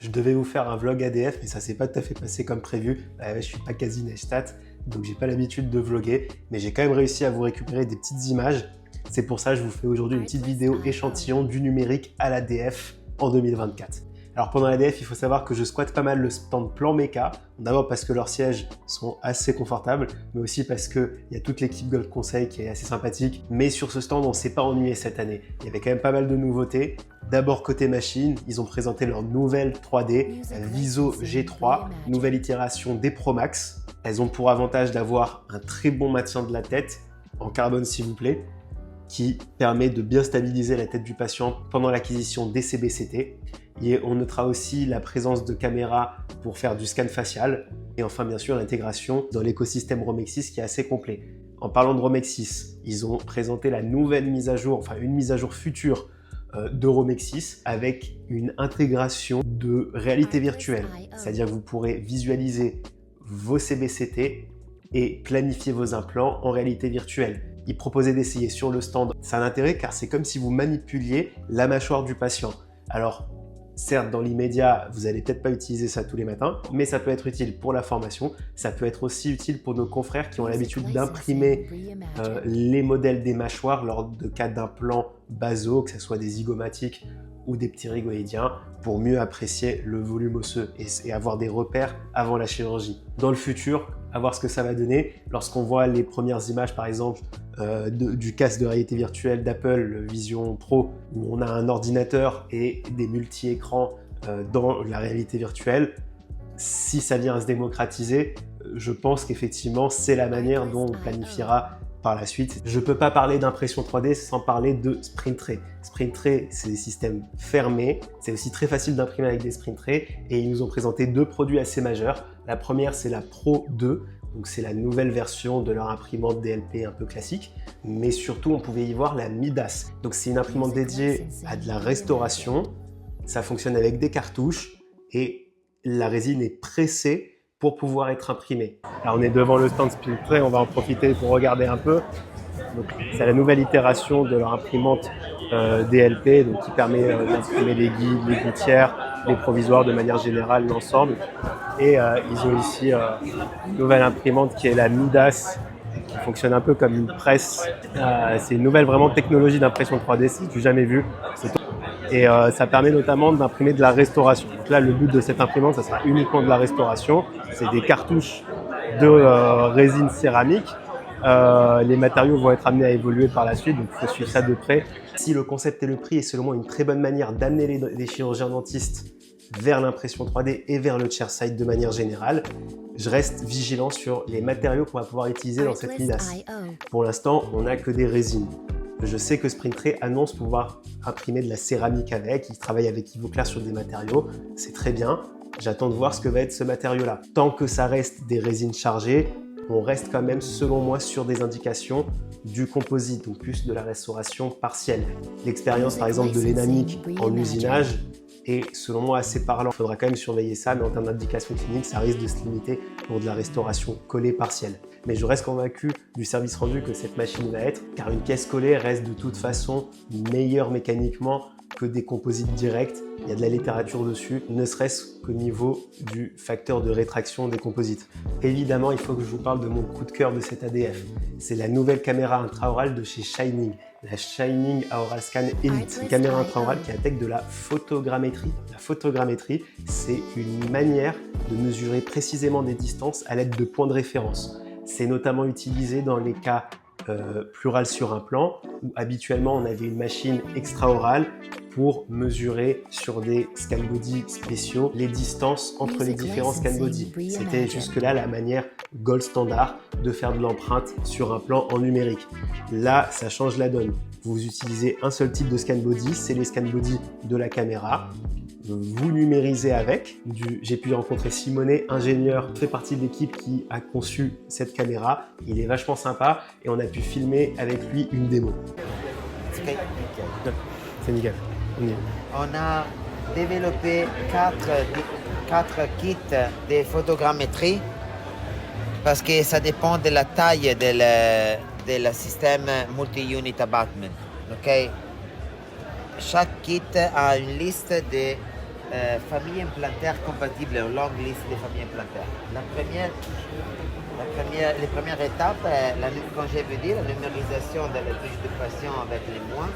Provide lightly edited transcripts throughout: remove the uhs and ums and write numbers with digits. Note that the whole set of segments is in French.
Je devais vous faire un vlog ADF, mais ça s'est pas tout à fait passé comme prévu. Je suis pas quasi Neistat, donc j'ai pas l'habitude de vlogger, mais j'ai quand même réussi à vous récupérer des petites images. C'est pour ça que je vous fais aujourd'hui une petite vidéo échantillon du numérique à l'ADF en 2024. Alors pendant l'ADF, il faut savoir que je squatte pas mal le stand Plan Mecha. D'abord parce que leurs sièges sont assez confortables, mais aussi parce qu'il y a toute l'équipe Gold Conseil qui est assez sympathique. Mais sur ce stand, on ne s'est pas ennuyé cette année. Il y avait quand même pas mal de nouveautés. D'abord côté machine, ils ont présenté leur nouvelle 3D, la Viso G3, nouvelle itération des Pro Max. Elles ont pour avantage d'avoir un très bon maintien de la tête, en carbone s'il vous plaît, qui permet de bien stabiliser la tête du patient pendant l'acquisition des CBCT. Et on notera aussi la présence de caméras pour faire du scan facial. Et enfin, bien sûr, l'intégration dans l'écosystème Romexis qui est assez complet. En parlant de Romexis, ils ont présenté la nouvelle mise à jour, enfin une mise à jour future de Romexis avec une intégration de réalité virtuelle. C'est-à-dire que vous pourrez visualiser vos CBCT et planifier vos implants en réalité virtuelle. Ils proposaient d'essayer sur le stand. Ça a un intérêt car c'est comme si vous manipuliez la mâchoire du patient. Alors, certes, dans l'immédiat, vous n'allez peut-être pas utiliser ça tous les matins, mais ça peut être utile pour la formation. Ça peut être aussi utile pour nos confrères qui ont l'habitude d'imprimer les modèles des mâchoires lors de cas d'implants basaux, que ce soit des zygomatiques ou des petits rhigoïdiens, pour mieux apprécier le volume osseux et avoir des repères avant la chirurgie. Dans le futur, à voir ce que ça va donner. Lorsqu'on voit les premières images, par exemple, du casque de réalité virtuelle d'Apple, le Vision Pro, où on a un ordinateur et des multi-écrans dans la réalité virtuelle, si ça vient à se démocratiser, je pense qu'effectivement, c'est la manière dont on planifiera par la suite. Je ne peux pas parler d'impression 3D sans parler de sprint tray. Sprint tray, c'est des systèmes fermés. C'est aussi très facile d'imprimer avec des sprint tray et ils nous ont présenté deux produits assez majeurs. La première, c'est la Pro 2. Donc c'est la nouvelle version de leur imprimante DLP un peu classique, mais surtout on pouvait y voir la Midas. Donc c'est une imprimante dédiée à de la restauration. Ça fonctionne avec des cartouches et la résine est pressée pour pouvoir être imprimée. Alors on est devant le stand Sprint Tray, on va en profiter pour regarder un peu. C'est la nouvelle itération de leur imprimante DLP, donc qui permet d'imprimer les guides, les gouttières, les provisoires, de manière générale l'ensemble. Et ils ont ici une nouvelle imprimante qui est la Midas, qui fonctionne un peu comme une presse. C'est une nouvelle vraiment technologie d'impression 3D, c'est du jamais vu. Et ça permet notamment d'imprimer de la restauration. Donc là, le but de cette imprimante, ça sera uniquement de la restauration. C'est des cartouches de résine céramique. Les matériaux vont être amenés à évoluer par la suite, donc il faut suivre ça de près. Si le concept et le prix est selon moi une très bonne manière d'amener les chirurgiens dentistes vers l'impression 3D et vers le chairside de manière générale, je reste vigilant sur les matériaux qu'on va pouvoir utiliser dans cette Midas. Pour l'instant, on n'a que des résines. Je sais que Sprint Tray annonce pouvoir imprimer de la céramique avec, ils travaillent avec Ivoclar sur des matériaux, c'est très bien. J'attends de voir ce que va être ce matériau-là. Tant que ça reste des résines chargées, on reste quand même, selon moi, sur des indications du composite, donc plus de la restauration partielle. L'expérience, par exemple, de l'Enamic en usinage est, selon moi, assez parlant. Il faudra quand même surveiller ça, mais en termes d'indication clinique, ça risque de se limiter pour de la restauration collée partielle. Mais je reste convaincu du service rendu que cette machine va être, car une pièce collée reste de toute façon meilleure mécaniquement que des composites directs. Il y a de la littérature dessus, ne serait-ce qu'au niveau du facteur de rétraction des composites. Évidemment, il faut que je vous parle de mon coup de cœur de cette ADF. C'est la nouvelle caméra intraorale de chez Shining, la Shining Aura Scan Elite. Une caméra intraorale qui intègre de la photogrammétrie. La photogrammétrie, c'est une manière de mesurer précisément des distances à l'aide de points de référence. C'est notamment utilisé dans les cas plural sur implant, où habituellement on avait une machine extraorale pour mesurer sur des scan body spéciaux les distances entre les différents scan body. C'était jusque-là la manière gold standard de faire de l'empreinte sur un plan en numérique. Là, ça change la donne. Vous utilisez un seul type de scan body, c'est les scan body de la caméra. Vous numérisez avec. J'ai pu rencontrer Simonet, ingénieur, fait partie de l'équipe qui a conçu cette caméra. Il est vachement sympa et on a pu filmer avec lui une démo. C'est nickel. On a développé quatre kits de photogrammétrie parce que ça dépend de la taille du système multi-unit abattement. Okay? Chaque kit a une liste de familles implantaires compatibles aux longues listes des familles implantaires. Les premières étapes, comme je vous dis, la numérisation de la fiche de patient avec les mois.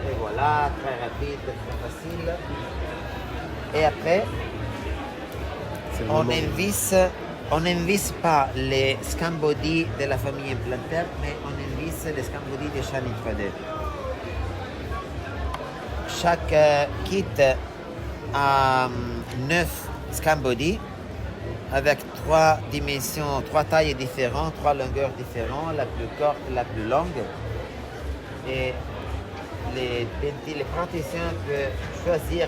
Et voilà, très rapide, très facile. Et après, on n'invisse pas les scan body de la famille implantaire, mais on invisse les scan body de Shining 3D. Chaque kit a 9 scan body avec 3 dimensions, 3 tailles différentes, 3 longueurs différentes, la plus courte, la plus longue. Et les praticiens peuvent choisir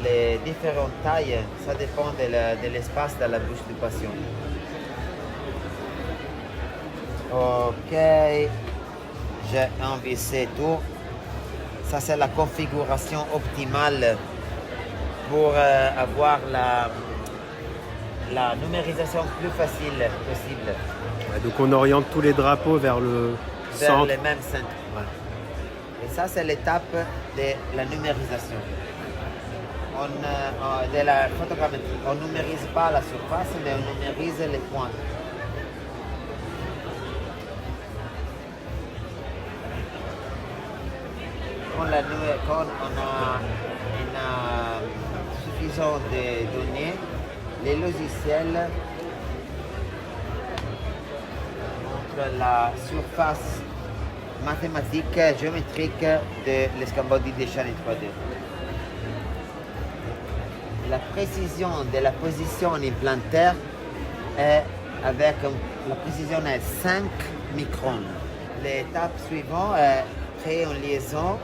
les différentes tailles, ça dépend de l'espace dans la bouche du patient. Ok, j'ai invissé tout. Ça c'est la configuration optimale pour avoir la numérisation plus facile possible. Ouais, donc on oriente tous les drapeaux vers le centre. Vers le même centre. Ouais. Et ça c'est l'étape de la numérisation. De la photogrammétrie. On ne numérise pas la surface, mais on numérise les points. Quand on a suffisant de données, les logiciels montrent la surface mathématique, géométrique de l'escan body de Shining 3D. La précision de la position implantaire est avec la précision est 5 microns. L'étape suivante est créer une liaison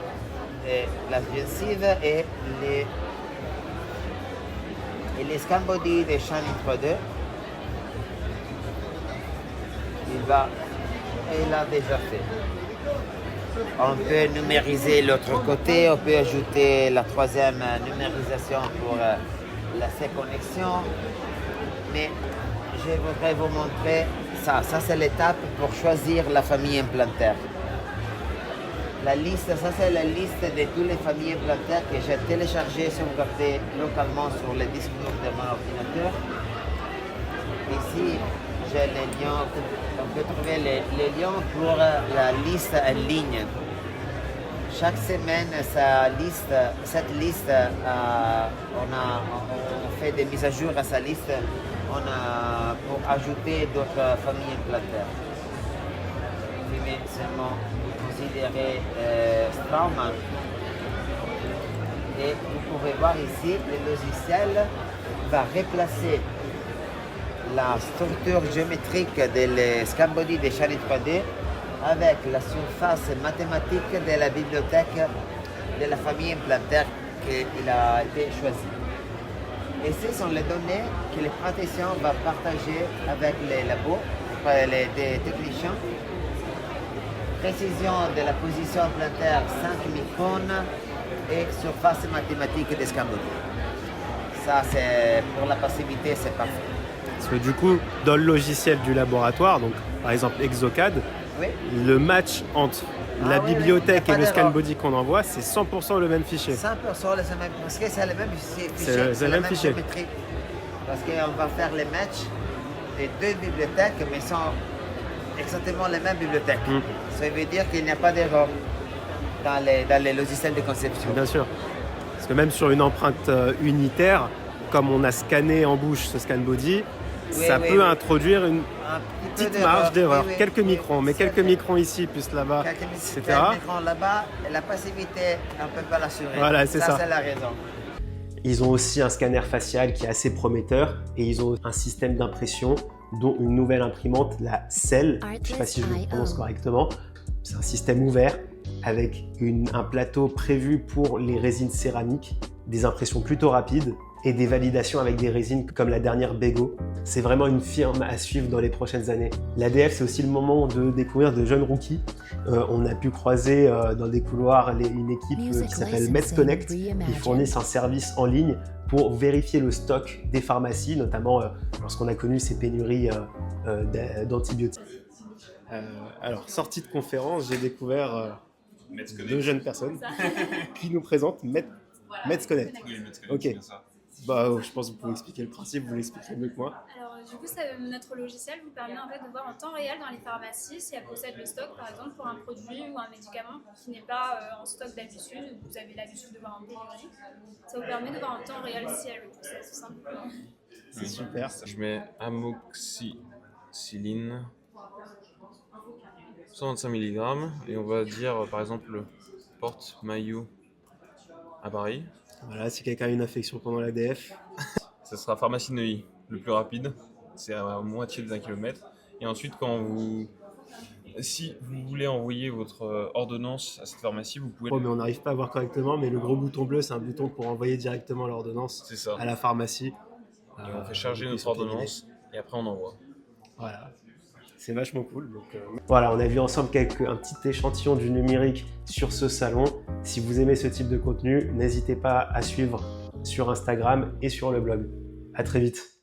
de la gencive et les scan body de Shining 3D. Il l'a déjà fait. On peut numériser l'autre côté, on peut ajouter la troisième numérisation pour la connexion, mais je voudrais vous montrer ça. Ça c'est l'étape pour choisir la famille implantaire. La liste, ça c'est la liste de toutes les familles implantaires que j'ai téléchargées, sauvegardées localement sur le disque dur de mon ordinateur. Ici, j'ai les liens, on peut trouver les liens pour la liste en ligne. Chaque semaine, cette liste, on fait des mises à jour à sa liste pour ajouter d'autres familles implantaires. Mais seulement considérer Straumann. Et vous pouvez voir ici, le logiciel va replacer la structure géométrique de scan body de Shining 3D avec la surface mathématique de la bibliothèque de la famille implantaire qu'il a été choisi. Et ce sont les données que les praticiens vont partager avec les labos, les techniciens. Précision de la position implantaire 5 microns et surface mathématique des scan body. Ça, c'est pour la passivité, c'est parfait. Parce que du coup, dans le logiciel du laboratoire, donc par exemple Exocad, oui. Le match entre la bibliothèque et le scan body qu'on envoie, c'est 100% le même fichier. 100% le même, parce que c'est le même fichier. C'est le même fichier. Géométrie. Parce qu'on va faire les matchs des deux bibliothèques, mais sont exactement les mêmes bibliothèques. Ça veut dire qu'il n'y a pas d'erreur dans les logiciels de conception. Bien sûr. Parce que même sur une empreinte unitaire, comme on a scanné en bouche ce scan body, ça peut introduire une petite marge d'erreur, quelques microns, mais quelques microns ici, plus là-bas, etc. Quelques microns là-bas, la passivité, on ne peut pas l'assurer. Voilà, c'est ça. C'est la raison. Ils ont aussi un scanner facial qui est assez prometteur et ils ont un système d'impression dont une nouvelle imprimante, la Cell, je ne sais pas si je le prononce correctement, c'est un système ouvert avec un plateau prévu pour les résines céramiques, des impressions plutôt rapides et des validations avec des résines comme la dernière Bego. C'est vraiment une firme à suivre dans les prochaines années. L'ADF, c'est aussi le moment de découvrir de jeunes rookies. On a pu croiser dans des couloirs une équipe qui s'appelle MedConnect. Ils fournissent un service en ligne pour vérifier le stock des pharmacies, notamment lorsqu'on a connu ces pénuries d'antibiotiques. Alors, sortie de conférence, j'ai découvert deux jeunes personnes qui nous présentent Let's Connect. Oui, Let's Connect, Ok. c'est bien ça. Bah, je pense que vous pouvez expliquer le principe, vous l'expliquerez mieux que moi. Alors, du coup, notre logiciel vous permet en fait de voir en temps réel dans les pharmacies si elles possèdent le stock, par exemple, pour un produit ou un médicament qui n'est pas en stock d'habitude, vous avez l'habitude de voir en pénurie. Ça vous permet de voir en temps réel si elles le possèdent, tout simplement. C'est super. Je mets amoxicilline, 125 mg, et on va dire par exemple Porte Maillot à Paris. Voilà, si quelqu'un a une infection pendant l'ADF. Ça sera Pharmacie Neuilly, le plus rapide, c'est à moitié de 1 km. Et ensuite, si vous voulez envoyer votre ordonnance à cette pharmacie, vous pouvez. Oh, mais on n'arrive pas à voir correctement, mais le gros bouton bleu, c'est un bouton pour envoyer directement l'ordonnance C'est ça. à la pharmacie. Et on fait charger ils notre sont pénalisés. ordonnance et après on envoie. Voilà, c'est vachement cool. Donc, voilà, on a vu ensemble un petit échantillon du numérique sur ce salon. Si vous aimez ce type de contenu, n'hésitez pas à suivre sur Instagram et sur le blog. À très vite.